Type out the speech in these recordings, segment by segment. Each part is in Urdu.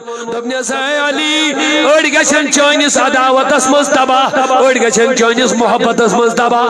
دپنس اے علی اڑ گژھن چٲنِس عداوتس منٛز تباہ اڑ گژھن چٲنِس محبتس منٛز تباہ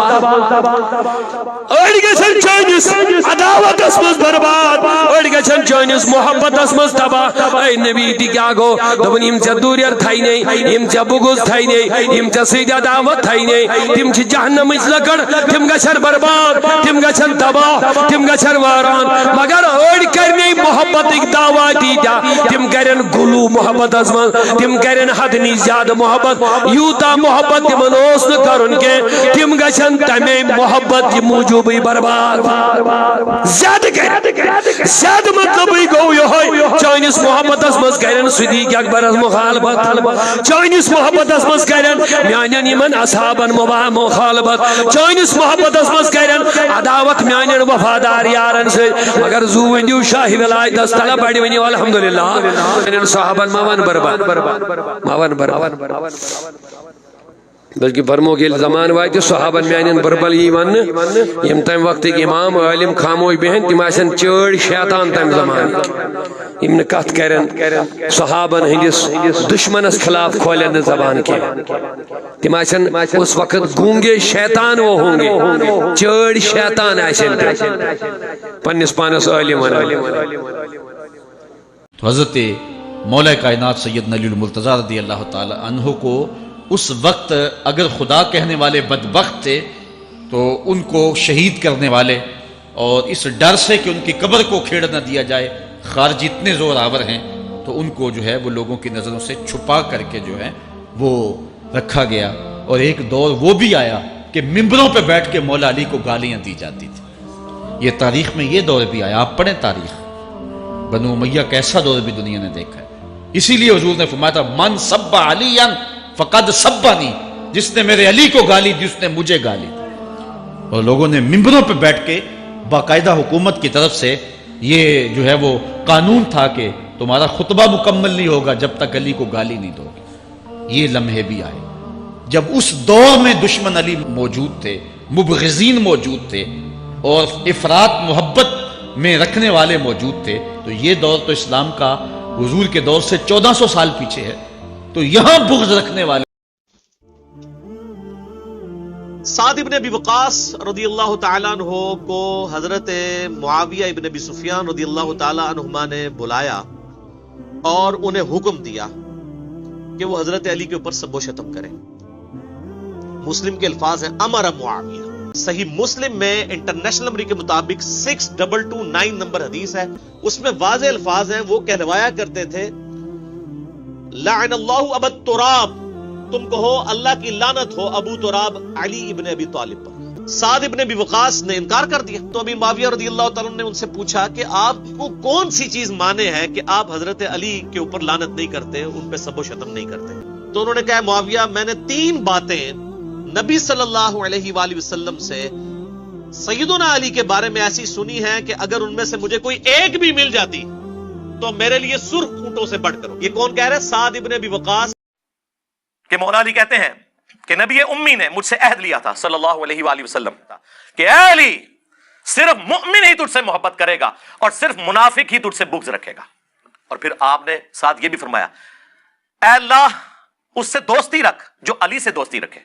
اڑ گژھن چٲنِس عداوتس منٛز برباد اڑ گژھن چٲنِس محبتس منٛز تباہ اے نبی تہِ کیٛاہ گوٚو دوٚپُن یِم ژےٚ دوٗریر تھاینَے یِم ژےٚ بُغض تھاینَے یِم ژےٚ سۭتۍ عداوت تھاینَے تِم چھِ جہنمٕچ لکڑ تِم گژھن برباد تِم گژھن تباہ تِم گژھن واران مگر أڑۍ کرنَے محبتٕکۍ دعوا تیٖتیٛاہ تِم کرن غلو محبتس منٛز تِم کرن حد نِش زیادٕ محبت یوٗتاہ محبت تِمن اوس نہٕ کرُن کینٛہہ تِم گژھن تمے محبت کہِ موٗجوٗبٕے برباد زیادٕ کرن زیادٕ مطلبٕے گوٚو یِہوٚے چٲنِس محبتس منٛز کرن صدیق اکبرس مخالفت چٲنِس محبتس منٛز کرن میانٮ۪ن یِمن اصحابن مخالفت چٲنِس محبتس منٛز کرن عداوت میانٮ۪ن وفادار یارن سۭتۍ مگر زوٗ ؤنِو شاہ ولایتس طلب بڑِ ؤنِو الحمدللہ میانٮ۪ن صحابن ما ون برباد ما ون برباد بلکہ فرموک ییٚلہِ زمان واتہِ صحابن میانٮ۪ن بربل یی وننہٕ یِم تمہِ وقتٕکۍ امام عالم خاموش بہن تِم آسن چٲڑۍ شیطان تمہِ زمانٕکۍ یِم نہٕ کتھ کرن صحابن ہٕنٛدِس دشمنس خلاف کھولن نہٕ زبان کینٛہہ تِم آسن اس وقت گونگے شیطان وہ ہوں گے چٲڑۍ شیطان آسن پننس پانس عالم تو حضرت مولا کائنات سیدنا علی المرتضیٰ رضی اللہ تعالی عنہ کو اس وقت اگر خدا کہنے والے بدبخت تھے تو ان کو شہید کرنے والے اور اس ڈر سے کہ ان کی قبر کو کھیڑ نہ دیا جائے خارجی اتنے زور آور ہیں تو ان کو جو ہے وہ لوگوں کی نظروں سے چھپا کر کے جو ہے وہ رکھا گیا اور ایک دور وہ بھی آیا کہ ممبروں پہ بیٹھ کے مولا علی کو گالیاں دی جاتی تھی یہ تاریخ میں یہ دور بھی آیا آپ پڑھیں تاریخ بنو امیہ کیسا دور بھی دنیا نے دیکھا ہے اسی لیے حضور نے فرمایا تھا من سب علی فقد سبانی جس نے میرے علی کو گالی دی اس نے مجھے گالی دی اور لوگوں نے ممبروں پہ بیٹھ کے باقاعدہ حکومت کی طرف سے یہ جو ہے وہ قانون تھا کہ تمہارا خطبہ مکمل نہیں ہوگا جب تک علی کو گالی نہیں دو گے یہ لمحے بھی آئے جب اس دور میں دشمن علی موجود تھے مبغضین موجود تھے اور افراط محبت میں رکھنے والے موجود تھے تو یہ دور تو اسلام کا حضور کے دور سے 1400 سال پیچھے ہے تو یہاں بغض رکھنے والے سعد ابن ابی وقاص رضی اللہ تعالیٰ عنہ کو حضرت معاویہ ابن ابی سفیان رضی اللہ تعالیٰ عنہما نے بلایا اور انہیں حکم دیا کہ وہ حضرت علی کے اوپر سب و شتم کریں مسلم کے الفاظ ہیں امر معاویہ صحیح مسلم میں انٹرنیشنل نمبر کے مطابق 6229 نمبر حدیث ہے اس میں واضح الفاظ ہیں وہ کہلوایا کرتے تھے لعن اللہ ابا تراب تم کہو اللہ کی لعنت ہو ابو تراب علی ابن ابی طالب پر سعد ابن ابی وقاص نے انکار کر دیا تو ابی معاویہ رضی اللہ تعالیٰ نے ان سے پوچھا کہ آپ کو کون سی چیز مانے ہے کہ آپ حضرت علی کے اوپر لعنت نہیں کرتے ان پہ سب و شتم نہیں کرتے تو انہوں نے کہا معاویہ میں نے 3 باتیں نبی صلی اللہ علیہ وآلہ وسلم سے سیدنا علی کے بارے میں ایسی سنی ہے کہ اگر ان میں سے مجھے کوئی ایک بھی مل جاتی تو میرے لیے سرخ اونٹوں سے بڑھ کر یہ کون کہہ رہے سعد ابن ابی وقاص کہ مولا علی کہتے ہیں کہ نبی امی نے مجھ سے عہد لیا تھا صلی اللہ علیہ وآلہ وسلم کہ اے علی صرف مؤمن ہی تجھ سے محبت کرے گا اور صرف منافق ہی تجھ سے بغض رکھے گا اور پھر آپ نے ساتھ یہ بھی فرمایا اے اللہ اس سے دوستی رکھ جو علی سے دوستی رکھے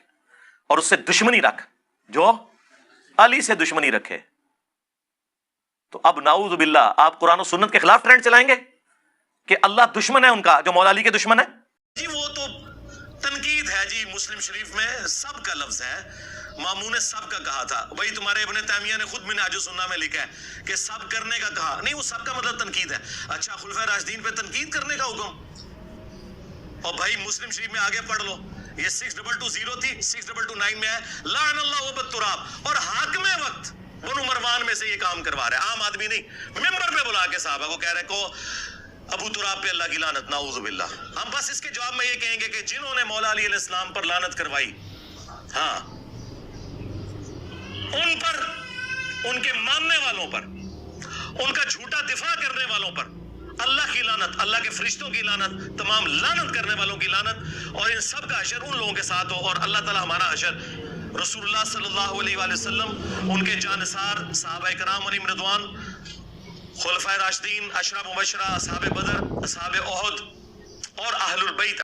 اور اس سے دشمنی رکھ جو علی سے دشمنی رکھے تو اب نعوذ باللہ آپ قرآن و سنت کے خلاف ٹرینڈ چلائیں گے کہ اللہ دشمن ہے ان کا جو مولا علی کے دشمن ہے جی وہ تو تنقید ہے جی مسلم شریف میں سب کا لفظ ہے ماموں نے سب کا کہا تھا وہی تمہارے ابن تیمیہ نے خود منہاج السنہ میں لکھا ہے کہ سب کرنے کا کہا نہیں وہ سب کا مطلب تنقید ہے اچھا خلفائے راشدین پہ تنقید کرنے کا حکم اور بھائی مسلم شریف میں آگے پڑھ لو یہ 6220 تھی 6229 میں ہے لعن اللہ ابا تراب اور حاکم وقت بنو مروان میں سے یہ کام کروا رہے عام آدمی نہیں ممبر پہ بلا کے صحابہ کو کہہ رہے کو ابو تراب پہ اللہ کی لعنت نعوذ باللہ ہم بس اس کے جواب میں یہ کہیں گے کہ جنہوں نے مولا علی علیہ السلام پر لعنت کروائی ہاں ان پر ان کے ماننے والوں پر ان کا جھوٹا دفاع کرنے والوں پر اللہ کی لعنت اللہ کے فرشتوں کی لعنت تمام لعنت کرنے والوں کی لعنت اور ان سب کا حشر ان لوگوں کے ساتھ ہو اور اللہ تعالی ہمارا حشر رسول اللہ صلی اللہ علیہ وآلہ وسلم ان کے جانثار صحابہ کرام علیہم رضوان خلفائے راشدین عشرہ مبشرہ اصحاب بدر اصحاب احد البیت